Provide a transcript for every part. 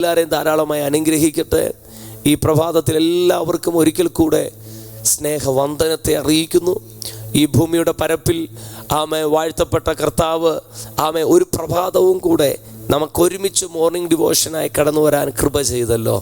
എല്ലാവരെയും ധാരാളമായി അനുഗ്രഹിക്കട്ടെ. ഈ പ്രഭാതത്തിൽ എല്ലാവർക്കും ഒരിക്കൽ കൂടെ സ്നേഹവന്ദനത്തെ അറിയിക്കുന്നു. ഈ ഭൂമിയുടെ പരപ്പിൽ വാഴ്ത്തപ്പെട്ട കർത്താവ് ഒരു പ്രഭാതവും കൂടെ നമുക്കൊരുമിച്ച് മോർണിംഗ് ഡിവോഷനായി കടന്നു വരാൻ കൃപ ചെയ്തല്ലോ.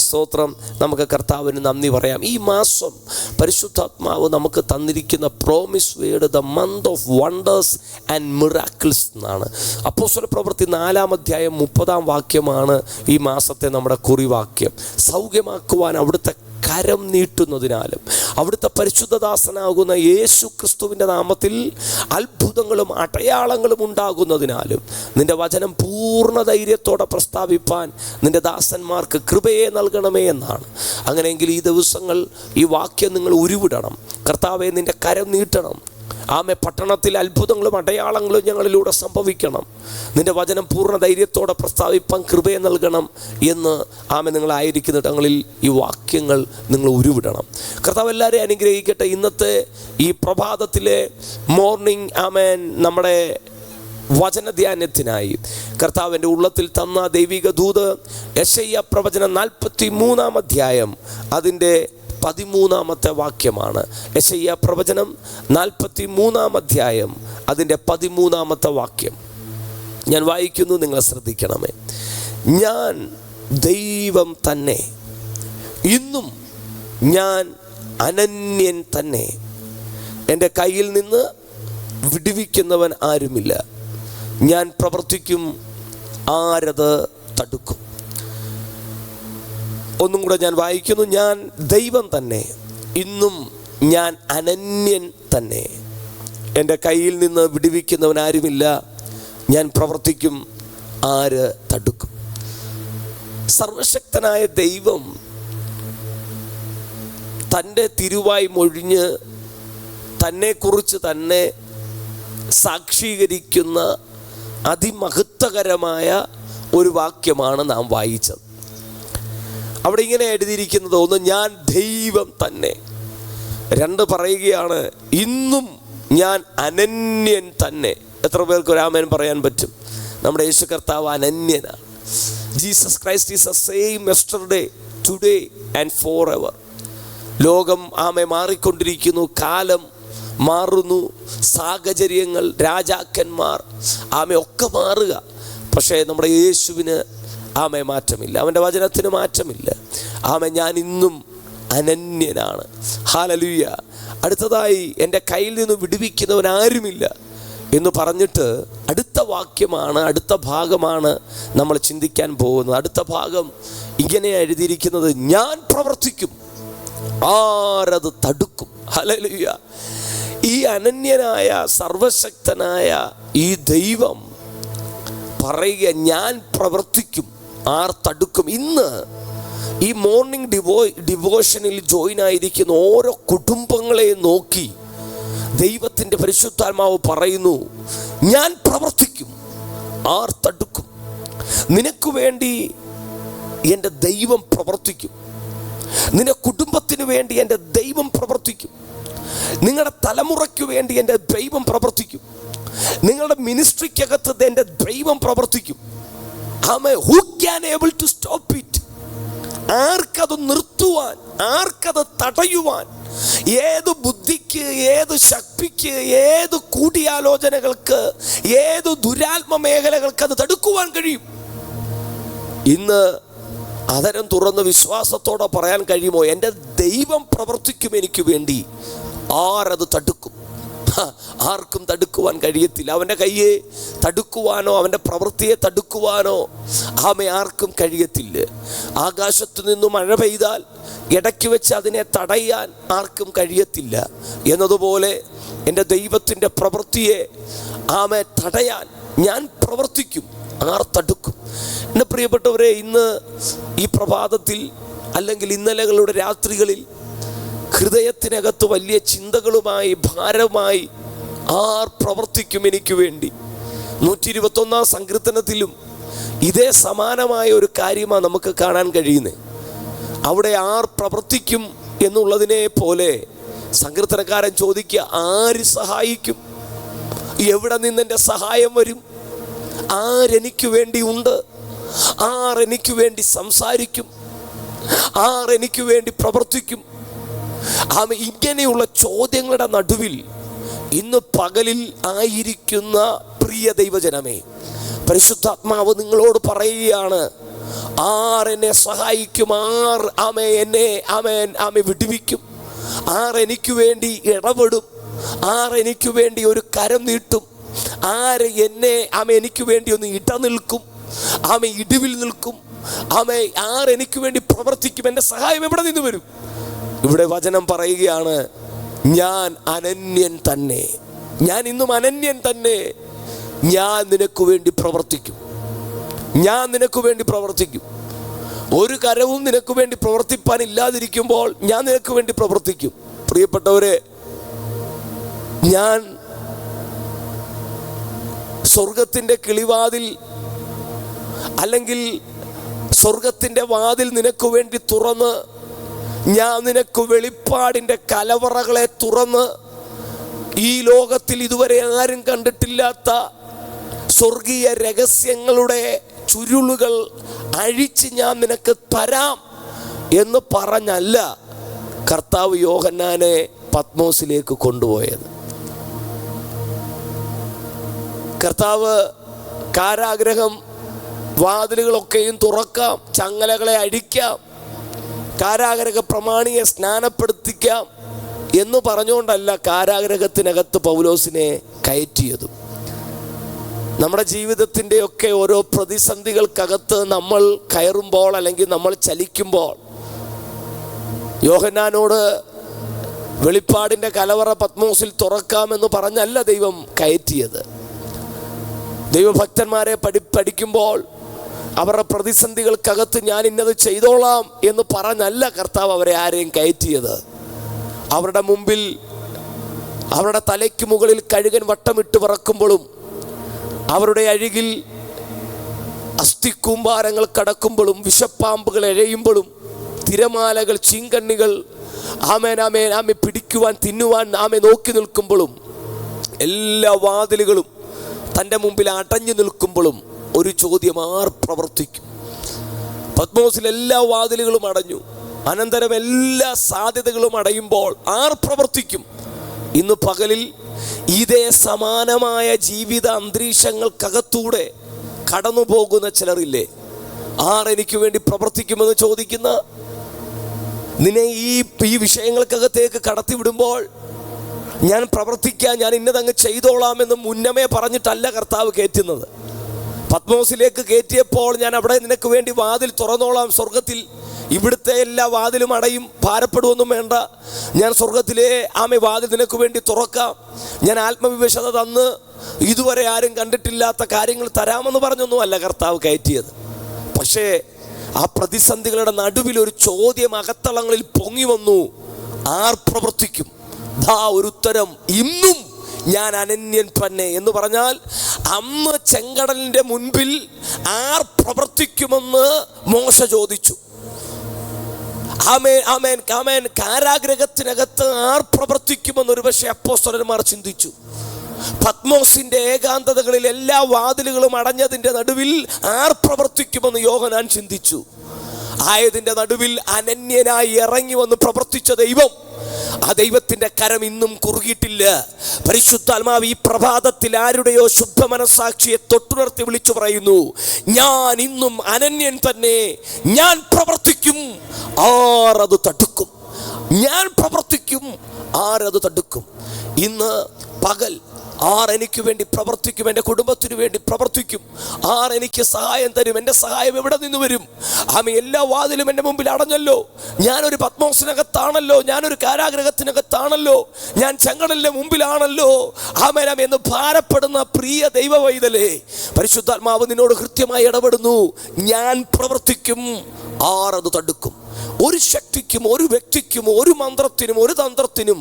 സ്തോത്രം. നമുക്ക് കർത്താവിന് നന്ദി പറയാം. ഈ മാസം പരിശുദ്ധാത്മാവ് നമുക്ക് തന്നിരിക്കുന്ന promise word the month of wonders and miracles എന്നാണ്. അപ്പോസ്തല പ്രവൃത്തി 4-ാം അധ്യായം 30-ാം വാക്യമാണ് ഈ മാസത്തെ നമ്മുടെ കുറിവാക്യം. സൗഖ്യമാക്കുവാൻ അവിടുത്തെ കരം നീട്ടുന്നതിനാലും അവിടുത്തെ പരിശുദ്ധദാസനാകുന്ന യേശു ക്രിസ്തുവിൻ്റെ നാമത്തിൽ അത്ഭുതങ്ങളും അടയാളങ്ങളും ഉണ്ടാകുന്നതിനാലും നിന്റെ വചനം പൂർണ്ണ ധൈര്യത്തോടെ പ്രസ്താവിപ്പാൻ നിന്റെ ദാസന്മാർക്ക് കൃപയെ നൽകണമേ എന്നാണ്. അങ്ങനെയെങ്കിൽ ഈ ദിവസങ്ങൾ ഈ വാക്യം നിങ്ങൾ ഉരുവിടണം. കർത്താവേ, നിന്റെ കരം നീട്ടണം. പട്ടണത്തിൽ അത്ഭുതങ്ങളും അടയാളങ്ങളും ഞങ്ങളിലൂടെ സംഭവിക്കണം. നിന്റെ വചനം പൂർണ്ണ ധൈര്യത്തോടെ പ്രസ്താവിപ്പാൻ കൃപയെ നൽകണം എന്ന് നിങ്ങളായിരിക്കുന്ന ഇടങ്ങളിൽ ഈ വാക്യങ്ങൾ നിങ്ങൾ ഉരുവിടണം. കർത്താവ് എല്ലാവരെയും അനുഗ്രഹിക്കട്ടെ. ഇന്നത്തെ ഈ പ്രഭാതത്തിലെ മോർണിംഗ് നമ്മുടെ വചനധ്യാനത്തിനായി കർത്താവിൻ്റെ ഉള്ളത്തിൽ തന്ന ദൈവിക ദൂത് യെശയ്യാ പ്രവചനം 43-ാം അധ്യായം അതിൻ്റെ 13-ാമത്തെ വാക്യമാണ്. യെശയ്യാ പ്രവചനം 43-ാം അധ്യായം അതിൻ്റെ 13-ാമത്തെ വാക്യം ഞാൻ വായിക്കുന്നു. നിങ്ങൾ ശ്രദ്ധിക്കണമേ. ഞാൻ ദൈവം തന്നെ, ഇന്നും ഞാൻ അനന്യൻ തന്നെ, എൻ്റെ കയ്യിൽ നിന്ന് വിടുവിക്കുന്നവൻ ആരുമില്ല. ഞാൻ പ്രവർത്തിക്കും, ആരത് തടുക്കും. ഒന്നും കൂടെ ഞാൻ വായിക്കുന്നു. ഞാൻ ദൈവം തന്നെ, ഇന്നും ഞാൻ അനന്യൻ തന്നെ, എൻ്റെ കയ്യിൽ നിന്ന് വിടുവിക്കുന്നവൻ ആരുമില്ല. ഞാൻ പ്രവർത്തിക്കും, ആര് തടുക്കും. സർവശക്തനായ ദൈവം തൻ്റെ തിരുവായി മൊഴിഞ്ഞ് തന്നെക്കുറിച്ച് തന്നെ സാക്ഷീകരിക്കുന്ന അതിമഹത്വകരമായ ഒരു വാക്യമാണ് നാം വായിച്ചത്. അവിടെ ഇങ്ങനെ എഴുതിയിരിക്കുന്നത്, ഒന്ന് ഞാൻ ദൈവം തന്നെ, രണ്ട് പറയുകയാണ് ഇന്നും ഞാൻ അനന്യൻ തന്നെ. എത്ര പേർക്ക് ഒരു ആമേൻ പറയാൻ പറ്റും? നമ്മുടെ യേശു കർത്താവ് അനന്യനാണ്. Jesus Christ is the same yesterday today and forever. ലോകം മാറിക്കൊണ്ടിരിക്കുന്നു, കാലം മാറുന്നു, സാഹചര്യങ്ങൾ, രാജാക്കന്മാർ ഒക്കെ മാറുക. പക്ഷേ നമ്മുടെ യേശുവിന് മാറ്റമില്ല, അവൻ്റെ വചനത്തിന് മാറ്റമില്ല. ഞാൻ ഇന്നും അനന്യനാണ്. ഹല്ലേലൂയ. അടുത്തതായി എൻ്റെ കയ്യിൽ നിന്ന് വിടുവിക്കുന്നവൻ ആരുമില്ല എന്ന് പറഞ്ഞിട്ട് അടുത്ത വാക്യമാണ്, അടുത്ത ഭാഗമാണ് നമ്മൾ ചിന്തിക്കാൻ പോകുന്നത്. അടുത്ത ഭാഗം ഇങ്ങനെ എഴുതിയിരിക്കുന്നത്, ഞാൻ പ്രവർത്തിക്കും, ആരത് തടുക്കും. ഹല്ലേലൂയ. ഈ അനന്യനായ സർവശക്തനായ ഈ ദൈവം പറയുക, ഞാൻ പ്രവർത്തിക്കും, ആർ തടുക്കും. ഇന്ന് ഈ മോർണിംഗ് ഡിവോഷനിൽ ജോയിൻ ആയിരിക്കുന്ന ഓരോ കുടുംബങ്ങളെയും നോക്കി ദൈവത്തിൻ്റെ പരിശുദ്ധാത്മാവ് പറയുന്നു, ഞാൻ പ്രവർത്തിക്കും, ആർ തടുക്കും. നിനക്ക് വേണ്ടി എൻ്റെ ദൈവം പ്രവർത്തിക്കും. നിന്റെ കുടുംബത്തിന് വേണ്ടി എൻ്റെ ദൈവം പ്രവർത്തിക്കും. നിങ്ങളുടെ തലമുറയ്ക്ക് വേണ്ടി എൻ്റെ ദൈവം പ്രവർത്തിക്കും. നിങ്ങളുടെ മിനിസ്ട്രിക്കകത്ത് എൻ്റെ ദൈവം പ്രവർത്തിക്കും. Who can able to stop it? ആർക്കത് നിർത്തുവാൻ, ആർക്കത് തടയുവാൻ? ഏത് ബുദ്ധിക്ക്, ഏത് ശക്തിക്ക്, ഏത് കൂടിയാലോചനകൾക്ക്, ഏത് ദുരാത്മ മേഖലകൾക്ക് അത് തടുക്കുവാൻ കഴിയും? ഇന്ന് അതരം തുറന്ന് വിശ്വാസത്തോടെ പറയാൻ കഴിയുമോ, എൻ്റെ ദൈവം പ്രവർത്തിക്കും എനിക്ക് വേണ്ടി? ആരത് തടുക്കും? ആർക്കും തടുക്കുവാൻ കഴിയത്തില്ല. അവൻ്റെ കയ്യെ തടുക്കുവാനോ അവൻ്റെ പ്രവൃത്തിയെ തടുക്കുവാനോ ആർക്കും കഴിയത്തില്ല. ആകാശത്തു നിന്നും മഴ പെയ്താൽ ഇടയ്ക്ക് വെച്ച് അതിനെ തടയാൻ ആർക്കും കഴിയത്തില്ല എന്നതുപോലെ എൻ്റെ ദൈവത്തിൻ്റെ പ്രവൃത്തിയെ തടയാൻ ഞാൻ പ്രവർത്തിക്കും, ആർ തടുക്കും. എൻ്റെ പ്രിയപ്പെട്ടവരെ, ഇന്ന് ഈ പ്രഭാതത്തിൽ അല്ലെങ്കിൽ ഇന്നലകളുടെ രാത്രികളിൽ ഹൃദയത്തിനകത്ത് വലിയ ചിന്തകളുമായി ഭാരമായി ആർ പ്രവർത്തിക്കും എനിക്ക് വേണ്ടി? 121-ാം സങ്കീർത്തനത്തിലും ഇതേ സമാനമായ ഒരു കാര്യമാണ് നമുക്ക് കാണാൻ കഴിയുന്നത്. അവിടെ ആർ പ്രവർത്തിക്കും എന്നുള്ളതിനെ പോലെ സങ്കീർത്തനക്കാരൻ ചോദിക്കുക, ആര് സഹായിക്കും? എവിടെ നിന്നെൻ്റെ സഹായം വരും? ആരെനിക്ക് വേണ്ടി ഉണ്ട്? ആർ എനിക്ക് വേണ്ടി സംസാരിക്കും? ആർ എനിക്ക് വേണ്ടി പ്രവർത്തിക്കും? ഇങ്ങനെയുള്ള ചോദ്യങ്ങളുടെ നടുവിൽ ഇന്ന് പകലിൽ ആയിരിക്കുന്ന പ്രിയ ദൈവജനമേ, പരിശുദ്ധാത്മാവ് നിങ്ങളോട് പറയുകയാണ്, ആർ എന്നെ സഹായിക്കും? ആർ എന്നെ വിടുവിക്കും? ആർ എനിക്ക് വേണ്ടി ഇടപെടും? ആർ എനിക്ക് വേണ്ടി ഒരു കരം നീട്ടും? ആര് എന്നെ എനിക്ക് വേണ്ടി ഒന്ന് ഇടനിൽക്കും? ഇടിവിൽ നിൽക്കും? ആർ എനിക്ക് വേണ്ടി പ്രവർത്തിക്കും? എൻ്റെ സഹായം എവിടെ നിന്ന് വരും? ഇവിടെ വചനം പറയുകയാണ്, ഞാൻ അനന്യൻ തന്നെ, ഞാൻ ഇന്നും അനന്യൻ തന്നെ. ഞാൻ നിനക്ക് വേണ്ടി പ്രവർത്തിക്കും. ഞാൻ നിനക്ക് വേണ്ടി പ്രവർത്തിക്കും. ഒരു കരവും നിനക്ക് വേണ്ടി പ്രവർത്തിപ്പാൻ ഇല്ലാതിരിക്കുമ്പോൾ ഞാൻ നിനക്ക് വേണ്ടി പ്രവർത്തിക്കും. പ്രിയപ്പെട്ടവരെ, ഞാൻ സ്വർഗത്തിൻ്റെ കിളിവാതിൽ അല്ലെങ്കിൽ സ്വർഗത്തിൻ്റെ വാതിൽ നിനക്ക് വേണ്ടി തുറന്ന്, ഞാൻ നിനക്ക് വെളിപ്പാടിൻ്റെ കലവറകളെ തുറന്ന്, ഈ ലോകത്തിൽ ഇതുവരെ ആരും കണ്ടിട്ടില്ലാത്ത സ്വർഗീയ രഹസ്യങ്ങളുടെ ചുരുളുകൾ അഴിച്ച് ഞാൻ നിനക്ക് തരാം എന്ന് പറഞ്ഞല്ല കർത്താവ് യോഹന്നാനെ പത്മോസിലേക്ക് കൊണ്ടുപോയത്. കർത്താവ് കാരാഗ്രഹം വാതിലുകളൊക്കെയും തുറക്കാം, ചങ്ങലകളെ അഴിക്കാം, കാരാഗ്രഹ പ്രമാണിയെ സ്നാനപ്പെടുത്തിക്കാം എന്ന് പറഞ്ഞുകൊണ്ടല്ല കാരാഗ്രഹത്തിനകത്ത് പൗലോസിനെ കയറ്റിയതും. നമ്മുടെ ജീവിതത്തിൻ്റെയൊക്കെ ഓരോ പ്രതിസന്ധികൾക്കകത്ത് നമ്മൾ കയറുമ്പോൾ അല്ലെങ്കിൽ നമ്മൾ ചലിക്കുമ്പോൾ, യോഹന്നാനോട് വെളിപ്പാടിൻ്റെ കലവറ പത്മോസിൽ തുറക്കാമെന്ന് പറഞ്ഞല്ല ദൈവം കയറ്റിയത്. ദൈവഭക്തന്മാരെ പഠിക്കുമ്പോൾ അവരുടെ പ്രതിസന്ധികൾക്കകത്ത് ഞാൻ ഇന്നത് ചെയ്തോളാം എന്ന് പറഞ്ഞല്ല കർത്താവ് അവരെ ആരെയും കയറ്റിയത്. അവരുടെ മുമ്പിൽ, അവരുടെ തലയ്ക്ക് മുകളിൽ കഴുകൻ വട്ടമിട്ട് പറക്കുമ്പോഴും, അവരുടെ അരികിൽ അസ്ഥിക്കൂമ്പാരങ്ങൾ കടക്കുമ്പോഴും, വിഷപ്പാമ്പുകൾ എഴയുമ്പോഴും, തിരമാലകൾ, ചീങ്കണ്ണികൾ പിടിക്കുവാൻ തിന്നുവാൻ നോക്കി നിൽക്കുമ്പോഴും, എല്ലാ വാതിലുകളും തൻ്റെ മുമ്പിൽ അടഞ്ഞു നിൽക്കുമ്പോഴും ഒരു ചോദ്യം, ആർ പ്രവർത്തിക്കും? പത്മോസിൽ എല്ലാ വാതിലുകളും അടഞ്ഞു, അനന്തരം എല്ലാ സാധ്യതകളും അടയുമ്പോൾ ആർ പ്രവർത്തിക്കും? ഇന്ന് പകലിൽ ഇതേ സമാനമായ ജീവിത അന്തരീക്ഷങ്ങൾക്കകത്തൂടെ കടന്നു പോകുന്ന ചിലരില്ലേ? ആർ എനിക്ക് വേണ്ടി പ്രവർത്തിക്കുമെന്ന് ചോദിക്കുന്ന നിന്നെ ഈ വിഷയങ്ങൾക്കകത്തേക്ക് കടത്തിവിടുമ്പോൾ, ഞാൻ പ്രവർത്തിക്കാൻ, ഞാൻ ഇന്നതങ്ങ് ചെയ്തോളാമെന്ന് മുന്നമേ പറഞ്ഞിട്ടല്ല കർത്താവ് കയറ്റുന്നത്. പത്മോസിലേക്ക് കയറ്റിയപ്പോൾ, ഞാൻ അവിടെ നിനക്ക് വേണ്ടി വാതിൽ തുറന്നോളാം, സ്വർഗത്തിൽ ഇവിടുത്തെ എല്ലാ വാതിലും അടയും, ഭാരപ്പെടുവൊന്നും വേണ്ട, ഞാൻ സ്വർഗത്തിലെ വാതിൽ നിനക്ക് വേണ്ടി തുറക്കാം, ഞാൻ ആത്മവിവശത തന്ന് ഇതുവരെ ആരും കണ്ടിട്ടില്ലാത്ത കാര്യങ്ങൾ തരാമെന്ന് പറഞ്ഞൊന്നും അല്ല കർത്താവ് കയറ്റിയത്. പക്ഷേ ആ പ്രതിസന്ധികളുടെ നടുവിൽ ഒരു ചോദ്യം അകത്തളങ്ങളിൽ പൊങ്ങി വന്നു, ആർ പ്രവർത്തിക്കും? ഒരു ഉത്തരം, ഇന്നും ഞാൻ അനന്യൻ തന്നെ എന്ന് പറഞ്ഞാൽ, അന്ന് ചെങ്കടലിൻ്റെ മുൻപിൽ ആർ പ്രവർത്തിക്കുമെന്ന് മോശ ചോദിച്ചു. കാരാഗ്രഹത്തിനകത്ത് ആർ പ്രവർത്തിക്കുമെന്ന് ഒരുപക്ഷെ അപ്പോസ്തലന്മാർ ചിന്തിച്ചു. പത്മോസിന്റെ ഏകാന്തതകളിൽ എല്ലാ വാതിലുകളും അടഞ്ഞതിൻ്റെ നടുവിൽ ആർ പ്രവർത്തിക്കുമെന്ന് യോഹന്നാൻ ചിന്തിച്ചു. ആയതിൻ്റെ നടുവിൽ അനന്യനായി ഇറങ്ങി വന്ന് പ്രവർത്തിച്ച ദൈവം, ആ ദൈവത്തിൻ്റെ കരം ഇന്നും കുറുകിയിട്ടില്ല. പരിശുദ്ധാത്മാവ് ഈ പ്രഭാതത്തിൽ ആരുടെയോ ശുദ്ധ മനസാക്ഷിയെ തൊട്ടുണർത്തി വിളിച്ചു പറയുന്നു, ഞാൻ ഇന്നും അനന്യൻ തന്നെ, ഞാൻ പ്രവർത്തിക്കും, ആരത് തടുക്കും? ഞാൻ പ്രവർത്തിക്കും, ആരത് തടുക്കും? ഇന്ന് പകൽ ആർ എനിക്ക് വേണ്ടി പ്രവർത്തിക്കും? എൻ്റെ കുടുംബത്തിന് വേണ്ടി പ്രവർത്തിക്കും? ആർ എനിക്ക് സഹായം തരും? എൻ്റെ സഹായം എവിടെ നിന്ന് വരും? എല്ലാ വാതിലും എൻ്റെ മുമ്പിൽ അടഞ്ഞല്ലോ, ഞാനൊരു പത്മോസിനകത്താണല്ലോ, ഞാനൊരു കാരാഗ്രഹത്തിനകത്താണല്ലോ, ഞാൻ ചെങ്കടലിൻ്റെ മുമ്പിലാണല്ലോ എന്ന് ഭാരപ്പെടുന്ന പ്രിയ ദൈവ വൈതലേ, പരിശുദ്ധാത്മാവ് നിന്നോട് കൃത്യമായി ഇടപെടുന്നു. ഞാൻ പ്രവർത്തിക്കും, ആർ അത് തടുക്കും? ഒരു ശക്തിക്കും, ഒരു വ്യക്തിക്കും, ഒരു മന്ത്രത്തിനും, ഒരു തന്ത്രത്തിനും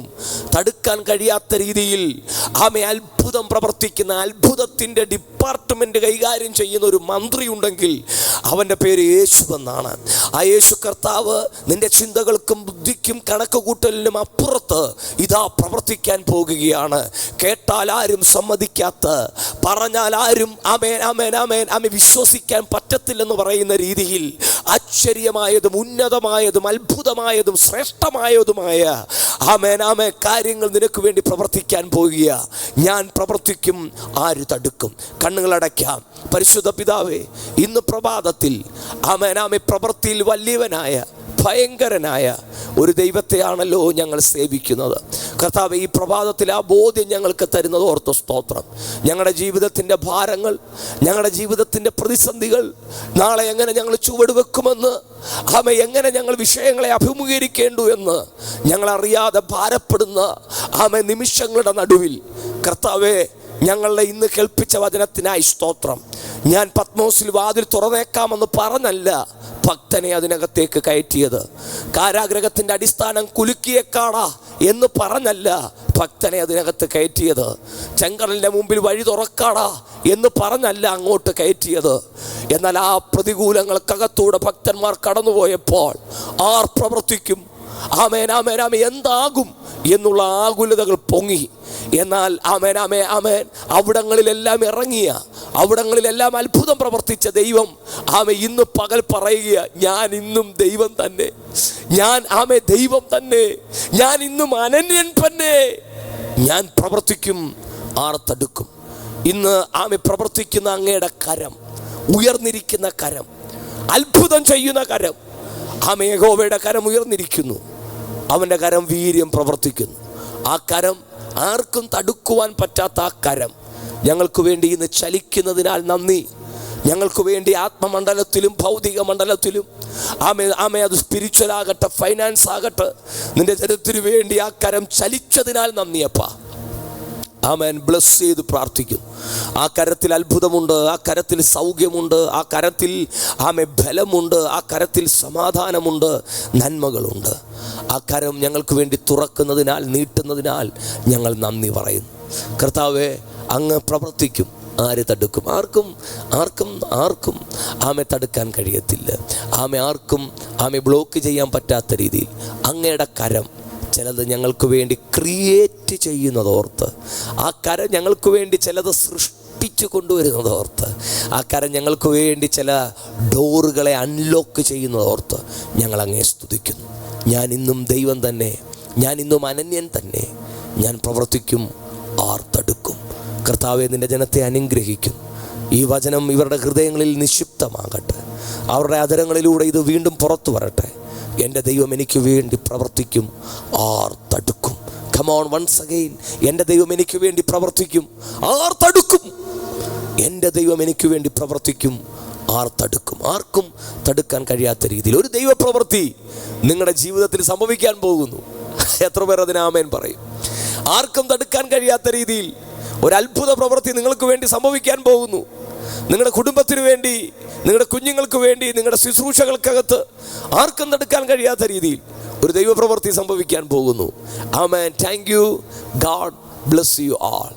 തടുക്കാൻ കഴിയാത്ത രീതിയിൽ അത്ഭുത അത്ഭുതം പ്രവർത്തിക്കുന്ന, അത്ഭുതത്തിൻ്റെ ഡിപ്പാർട്ട്മെൻറ്റ് കൈകാര്യം ചെയ്യുന്ന ഒരു മന്ത്രി ഉണ്ടെങ്കിൽ അവൻ്റെ പേര് യേശു എന്നാണ്. ആ യേശു കർത്താവ് നിൻ്റെ ചിന്തകൾക്കും ബുദ്ധിക്കും കണക്ക് കൂട്ടലിനും അപ്പുറത്ത് ഇതാ പ്രവർത്തിക്കാൻ പോകുകയാണ്. കേട്ടാൽ ആരും സമ്മതിക്കാത്ത, പറഞ്ഞാൽ ആരും ആമേൻ ആമേൻ ആമേൻ ആമേൻ വിശ്വസിക്കാൻ പറ്റത്തില്ലെന്ന് പറയുന്ന രീതിയിൽ ആശ്ചര്യമായതും ഉന്നതമായതും അത്ഭുതമായതും ശ്രേഷ്ഠമായതുമായ ആമേൻ ആമേൻ കാര്യങ്ങൾ നിനക്ക് വേണ്ടി പ്രവർത്തിക്കാൻ പോകുക. ഞാൻ പ്രവർത്തിക്കും, ആര് തടുക്കും? കണ്ണുകളടയ്ക്കാം. പരിശുദ്ധ പിതാവേ, ഇന്ന് പ്രഭാതത്തിൽ ആമേൻ ആമേൻ പ്രവൃത്തിയിൽ വലിയവനായ ഭയങ്കരനായ ഒരു ദൈവത്തെയാണല്ലോ ഞങ്ങൾ സേവിക്കുന്നത്. കർത്താവേ, ഈ പ്രഭാതത്തിൽ ആ ബോധ്യം ഞങ്ങൾക്ക് തരുന്നത് ഓർത്ത് സ്തോത്രം. ഞങ്ങളുടെ ജീവിതത്തിൻ്റെ ഭാരങ്ങൾ, ഞങ്ങളുടെ ജീവിതത്തിൻ്റെ പ്രതിസന്ധികൾ, നാളെ എങ്ങനെ ഞങ്ങൾ ചുവടുവെക്കുമെന്ന്, എങ്ങനെ ഞങ്ങൾ വിഷയങ്ങളെ അഭിമുഖീകരിക്കേണ്ടു എന്ന് ഞങ്ങളറിയാതെ ഭാരപ്പെടുന്ന നിമിഷങ്ങളുടെ നടുവിൽ കർത്താവേ, ഞങ്ങളുടെ ഇന്ന് കേൾപ്പിച്ച വചനത്തിനായി സ്തോത്രം. ഞാൻ പത്മോസിൽ വാതിൽ തുറന്നേക്കാമെന്ന് പറഞ്ഞല്ല ഭക്തനെ അതിനകത്തേക്ക് കയറ്റിയത്. കാരാഗ്രഹത്തിൻ്റെ അടിസ്ഥാനം കുലുക്കിയേക്കാടാ എന്ന് പറഞ്ഞല്ല ഭക്തനെ അതിനകത്ത് കയറ്റിയത്. ചെങ്കടലിൻ്റെ മുമ്പിൽ വഴി തുറക്കാടാ എന്ന് പറഞ്ഞല്ല അങ്ങോട്ട് കയറ്റിയത്. എന്നാൽ ആ പ്രതികൂലങ്ങൾക്കകത്തൂടെ ഭക്തന്മാർ കടന്നുപോയപ്പോൾ ആർ പ്രവർത്തിക്കും, ആമേൻ ആമേൻ ആമേൻ എന്താകും എന്നുള്ള ആകുലതകൾ പൊങ്ങി. എന്നാൽ ആമേൻ ആമേൻ ആമേൻ അവിടങ്ങളിലെല്ലാം ഇറങ്ങിയ, അവിടങ്ങളിലെല്ലാം അത്ഭുതം പ്രവർത്തിച്ച ദൈവം ഇന്ന് പകൽ പറയുക, ഞാൻ ഇന്നും ദൈവം തന്നെ, ഞാൻ ദൈവം തന്നെ, ഞാൻ ഇന്നും അനന്യൻ തന്നെ, ഞാൻ പ്രവർത്തിക്കും, ആർ തടുക്കും? ഇന്ന് പ്രവർത്തിക്കുന്ന അങ്ങയുടെ കരം, ഉയർന്നിരിക്കുന്ന കരം, അത്ഭുതം ചെയ്യുന്ന കരം, യഹോവയുടെ കരം ഉയർന്നിരിക്കുന്നു. അവൻ്റെ കരം വീര്യം പ്രവർത്തിക്കുന്നു. ആ കരം ആർക്കും തടുക്കുവാൻ പറ്റാത്ത ആ കരം ഞങ്ങൾക്ക് വേണ്ടി ഇന്ന് ചലിക്കുന്നതിനാൽ നന്ദി. ഞങ്ങൾക്ക് വേണ്ടി ആത്മമണ്ഡലത്തിലും ഭൗതിക മണ്ഡലത്തിലും അത് സ്പിരിച്വൽ ആകട്ടെ, ഫൈനാൻസ് ആകട്ടെ, നിന്റെ ജനത്തിനു വേണ്ടി ആ കരം ചലിച്ചതിനാൽ നന്ദിയപ്പാ. ആമേൻ. ബ്ലസ് ചെയ്ത് പ്രാർത്ഥിക്കുന്നു. ആ കരത്തിൽ അത്ഭുതമുണ്ട്, ആ കരത്തിൽ സൗഖ്യമുണ്ട്, ആ കരത്തിൽ ബലമുണ്ട്, ആ കരത്തിൽ സമാധാനമുണ്ട്, നന്മകളുണ്ട്. ആ കരം ഞങ്ങൾക്ക് വേണ്ടി തുറക്കുന്നതിനാൽ, നീട്ടുന്നതിനാൽ ഞങ്ങൾ നന്ദി പറയുന്നു. കർത്താവേ, അങ്ങ് പ്രവർത്തിക്കും, ആര് തടുക്കും? ആർക്കും ആർക്കും ആർക്കും തടുക്കാൻ കഴിയത്തില്ല. ആർക്കും ബ്ലോക്ക് ചെയ്യാൻ പറ്റാത്ത രീതിയിൽ അങ്ങയുടെ കരം ചിലത് ഞങ്ങൾക്ക് വേണ്ടി ക്രിയേറ്റ് ചെയ്യുന്നതോർത്ത്, ആ കരം ഞങ്ങൾക്ക് വേണ്ടി ചിലത് സൃഷ്ടിച്ചു കൊണ്ടുവരുന്നതോർത്ത്, ആ കരം ഞങ്ങൾക്ക് വേണ്ടി ചില ഡോറുകളെ അൺലോക്ക് ചെയ്യുന്നതോർത്ത് ഞങ്ങൾ അങ്ങേ സ്തുതിക്കുന്നു. ഞാൻ ഇന്നും ദൈവം തന്നെ, ഞാൻ ഇന്നും അനന്യൻ തന്നെ, ഞാൻ പ്രവർത്തിക്കും, ആർ തടുക്കും? കർത്താവേ, നിൻ്റെ ജനത്തെ അനുഗ്രഹിക്കും. ഈ വചനം ഇവരുടെ ഹൃദയങ്ങളിൽ നിക്ഷിപ്തമാകട്ടെ. അവരുടെ അധരങ്ങളിലൂടെ ഇത് വീണ്ടും പുറത്തു വരട്ടെ. എൻ്റെ ദൈവം എനിക്ക് വേണ്ടി പ്രവർത്തിക്കും, R തടുക്കും? Come on, once again. എൻ്റെ ദൈവം എനിക്ക് വേണ്ടി പ്രവർത്തിക്കും, ആർ തടുക്കും? എൻ്റെ ദൈവം എനിക്ക് വേണ്ടി പ്രവർത്തിക്കും, ആർ തടുക്കും? ആർക്കും തടുക്കാൻ കഴിയാത്ത രീതിയിൽ ഒരു ദൈവപ്രവൃത്തി നിങ്ങളുടെ ജീവിതത്തിൽ സംഭവിക്കാൻ പോകുന്നു. എത്ര പേർ അതിന് ആമേൻ പറയും? ആർക്കും തടുക്കാൻ കഴിയാത്ത രീതിയിൽ ഒരു അത്ഭുത പ്രവൃത്തി നിങ്ങൾക്ക് വേണ്ടി സംഭവിക്കാൻ പോകുന്നു. നിങ്ങളുടെ കുടുംബത്തിന് വേണ്ടി, നിങ്ങളുടെ കുഞ്ഞുങ്ങൾക്ക് വേണ്ടി, നിങ്ങളുടെ ശുശ്രൂഷകൾക്കകത്ത് ആർക്കും തടുക്കാൻ കഴിയാത്ത രീതിയിൽ ഒരു ദൈവപ്രവൃത്തി സംഭവിക്കാൻ പോകുന്നു. Amen. Thank you. God bless you all.